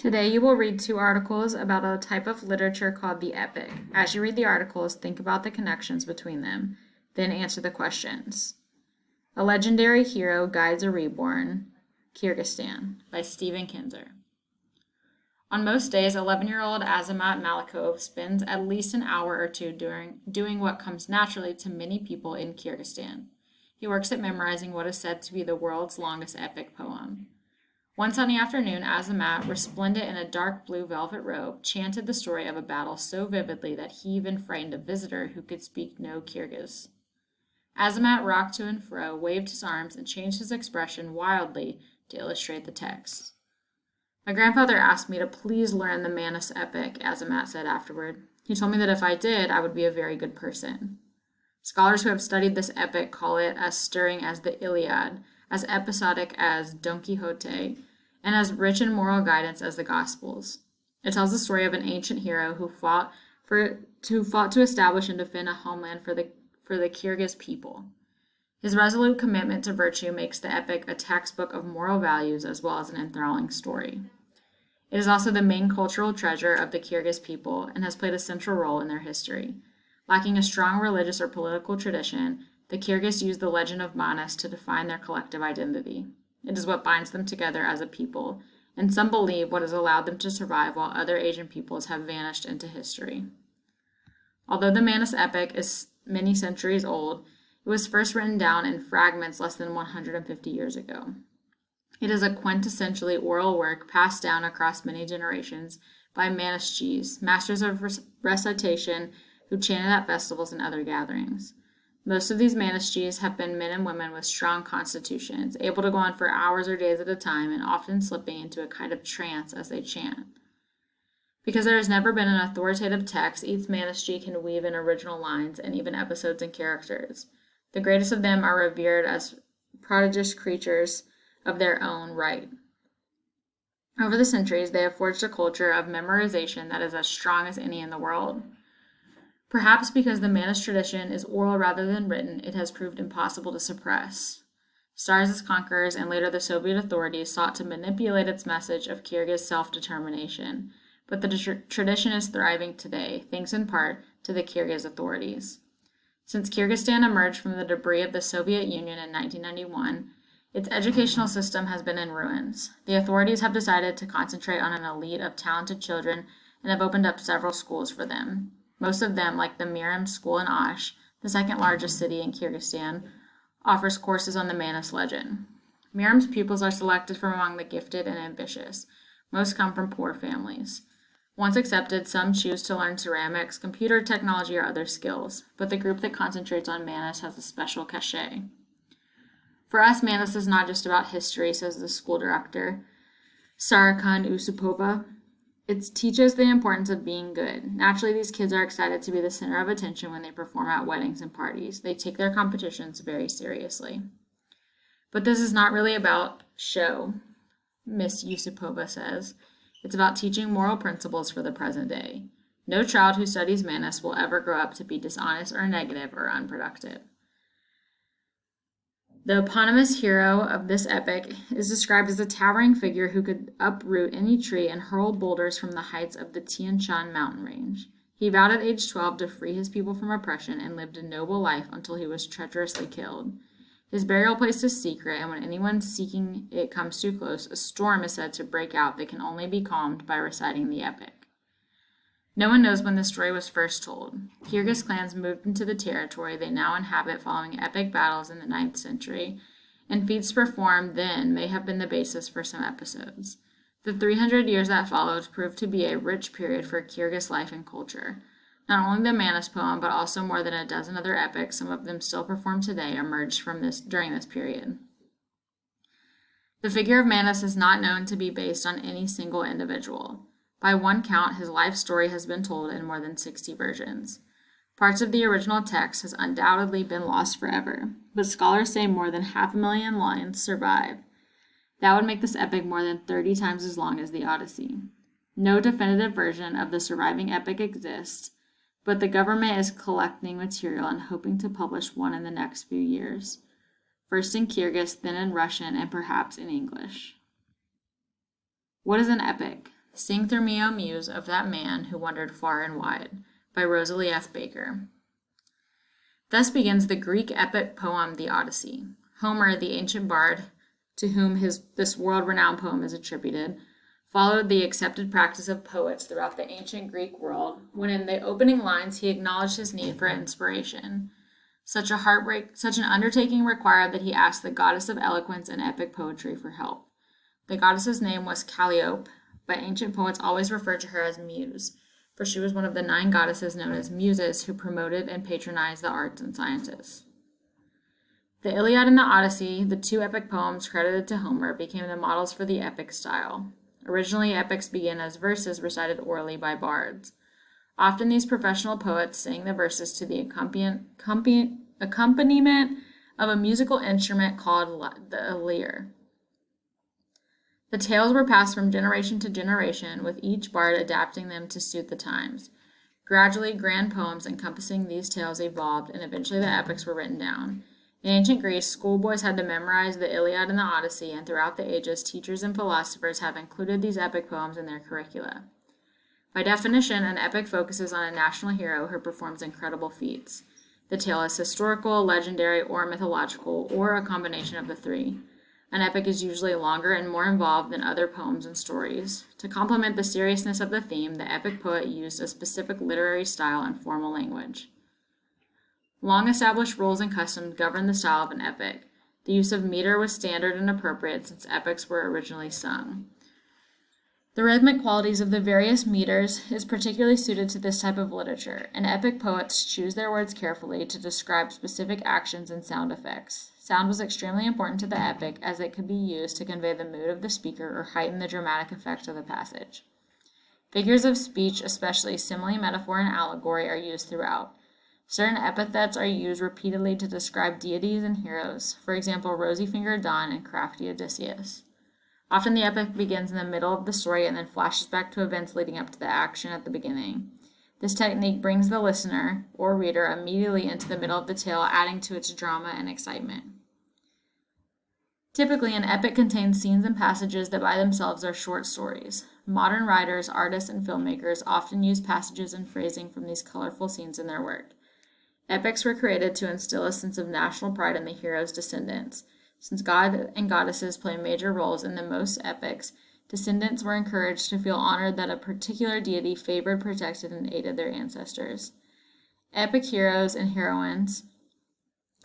Today you will read two articles about a type of literature called the epic. As you read the articles, think about the connections between them, then answer the questions. A Legendary Hero Guides a Reborn, Kyrgyzstan, by Stephen Kinzer. On most days, 11-year-old Azamat Malikov spends at least an hour or two doing what comes naturally to many people in Kyrgyzstan. He works at memorizing what is said to be the world's longest epic poem. One sunny afternoon, Azamat, resplendent in a dark blue velvet robe, chanted the story of a battle so vividly that he even frightened a visitor who could speak no Kyrgyz. Azamat rocked to and fro, waved his arms, and changed his expression wildly to illustrate the text. My grandfather asked me to please learn the Manas epic, Azamat said afterward. He told me that if I did, I would be a very good person. Scholars who have studied this epic call it as stirring as the Iliad, as episodic as Don Quixote, and as rich in moral guidance as the Gospels. It tells the story of an ancient hero who fought to establish and defend a homeland for the Kyrgyz people. His resolute commitment to virtue makes the epic a textbook of moral values as well as an enthralling story. It is also the main cultural treasure of the Kyrgyz people and has played a central role in their history. Lacking a strong religious or political tradition, the Kyrgyz use the legend of Manas to define their collective identity. It is what binds them together as a people, and some believe what has allowed them to survive while other Asian peoples have vanished into history. Although the Manas epic is many centuries old, it was first written down in fragments less than 150 years ago. It is a quintessentially oral work passed down across many generations by Manasjis, masters of recitation who chanted at festivals and other gatherings. Most of these Manasjis have been men and women with strong constitutions, able to go on for hours or days at a time and often slipping into a kind of trance as they chant. Because there has never been an authoritative text, each Manasji can weave in original lines and even episodes and characters. The greatest of them are revered as prodigious creatures of their own right. Over the centuries, they have forged a culture of memorization that is as strong as any in the world. Perhaps because the Manas tradition is oral rather than written, it has proved impossible to suppress. Tsars as conquerors and later the Soviet authorities sought to manipulate its message of Kyrgyz self-determination, but the tradition is thriving today, thanks in part to the Kyrgyz authorities. Since Kyrgyzstan emerged from the debris of the Soviet Union in 1991, its educational system has been in ruins. The authorities have decided to concentrate on an elite of talented children and have opened up several schools for them. Most of them, like the Miram School in Osh, the second largest city in Kyrgyzstan, offers courses on the Manas legend. Miram's pupils are selected from among the gifted and ambitious. Most come from poor families. Once accepted, some choose to learn ceramics, computer technology, or other skills, but the group that concentrates on Manas has a special cachet. For us, Manas is not just about history, says the school director, Sarakan Usupova. It teaches the importance of being good. Naturally, these kids are excited to be the center of attention when they perform at weddings and parties. They take their competitions very seriously. But this is not really about show, Miss Yusupova says. It's about teaching moral principles for the present day. No child who studies Manas will ever grow up to be dishonest or negative or unproductive. The eponymous hero of this epic is described as a towering figure who could uproot any tree and hurl boulders from the heights of the Tian Shan mountain range. He vowed at age 12 to free his people from oppression and lived a noble life until he was treacherously killed. His burial place is secret, and when anyone seeking it comes too close, a storm is said to break out that can only be calmed by reciting the epic. No one knows when the story was first told. Kyrgyz clans moved into the territory they now inhabit following epic battles in the 9th century, and feats performed then may have been the basis for some episodes. The 300 years that followed proved to be a rich period for Kyrgyz life and culture. Not only the Manas poem, but also more than a dozen other epics, some of them still performed today, emerged during this period. The figure of Manas is not known to be based on any single individual. By one count, his life story has been told in more than 60 versions. Parts of the original text has undoubtedly been lost forever, but scholars say more than 500,000 lines survive. That would make this epic more than 30 times as long as the Odyssey. No definitive version of the surviving epic exists, but the government is collecting material and hoping to publish one in the next few years. First in Kyrgyz, then in Russian, and perhaps in English. What is an epic? Sing through me, O muse, of that man who wandered far and wide, by Rosalie F. Baker. Thus begins the Greek epic poem, the Odyssey. Homer, the ancient bard, to whom this world-renowned poem is attributed, followed the accepted practice of poets throughout the ancient Greek world, when in the opening lines he acknowledged his need for inspiration. Such an undertaking required that he asked the goddess of eloquence and epic poetry for help. The goddess's name was Calliope, but ancient poets always referred to her as Muse, for she was one of the 9 goddesses known as Muses who promoted and patronized the arts and sciences. The Iliad and the Odyssey, the 2 epic poems credited to Homer, became the models for the epic style. Originally, epics began as verses recited orally by bards. Often these professional poets sang the verses to the accompaniment of a musical instrument called the lyre. The tales were passed from generation to generation, with each bard adapting them to suit the times. Gradually, grand poems encompassing these tales evolved, and eventually the epics were written down. In ancient Greece, schoolboys had to memorize the Iliad and the Odyssey, and throughout the ages, teachers and philosophers have included these epic poems in their curricula. By definition, an epic focuses on a national hero who performs incredible feats. The tale is historical, legendary, or mythological, or a combination of the 3. An epic is usually longer and more involved than other poems and stories. To complement the seriousness of the theme, the epic poet used a specific literary style and formal language. Long-established rules and customs governed the style of an epic. The use of meter was standard and appropriate since epics were originally sung. The rhythmic qualities of the various meters is particularly suited to this type of literature, and epic poets choose their words carefully to describe specific actions and sound effects. Sound was extremely important to the epic as it could be used to convey the mood of the speaker or heighten the dramatic effect of the passage. Figures of speech, especially simile, metaphor, and allegory, are used throughout. Certain epithets are used repeatedly to describe deities and heroes, for example, rosy-fingered Dawn and crafty Odysseus. Often the epic begins in the middle of the story and then flashes back to events leading up to the action at the beginning. This technique brings the listener or reader immediately into the middle of the tale, adding to its drama and excitement. Typically, an epic contains scenes and passages that by themselves are short stories. Modern writers, artists, and filmmakers often use passages and phrasing from these colorful scenes in their work. Epics were created to instill a sense of national pride in the hero's descendants. Since God and goddesses play major roles in the most epics, descendants were encouraged to feel honored that a particular deity favored, protected, and aided their ancestors. Epic heroes and heroines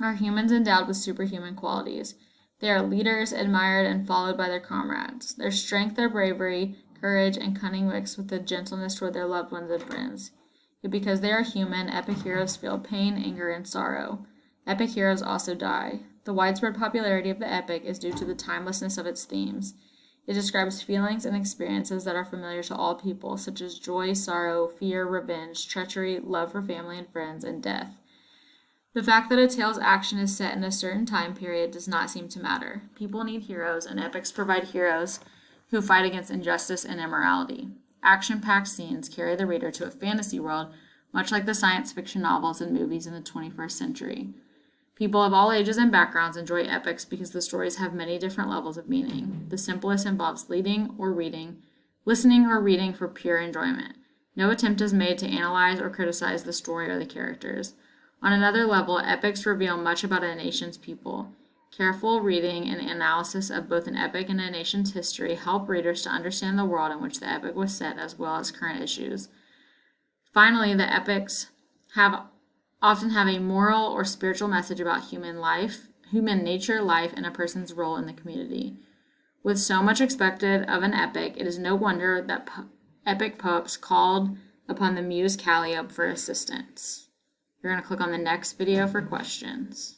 are humans endowed with superhuman qualities. They are leaders, admired, and followed by their comrades. Their strength, their bravery, courage, and cunning mix with the gentleness toward their loved ones and friends. Yet because they are human, epic heroes feel pain, anger, and sorrow. Epic heroes also die. The widespread popularity of the epic is due to the timelessness of its themes. It describes feelings and experiences that are familiar to all people, such as joy, sorrow, fear, revenge, treachery, love for family and friends, and death. The fact that a tale's action is set in a certain time period does not seem to matter. People need heroes, and epics provide heroes who fight against injustice and immorality. Action-packed scenes carry the reader to a fantasy world, much like the science fiction novels and movies in the 21st century. People of all ages and backgrounds enjoy epics because the stories have many different levels of meaning. The simplest involves listening or reading for pure enjoyment. No attempt is made to analyze or criticize the story or the characters. On another level, epics reveal much about a nation's people. Careful reading and analysis of both an epic and a nation's history help readers to understand the world in which the epic was set as well as current issues. Finally, the epics often have a moral or spiritual message about human nature, life, and a person's role in the community. With so much expected of an epic, it is no wonder that epic poets called upon the muse Calliope for assistance. You're going to click on the next video for questions.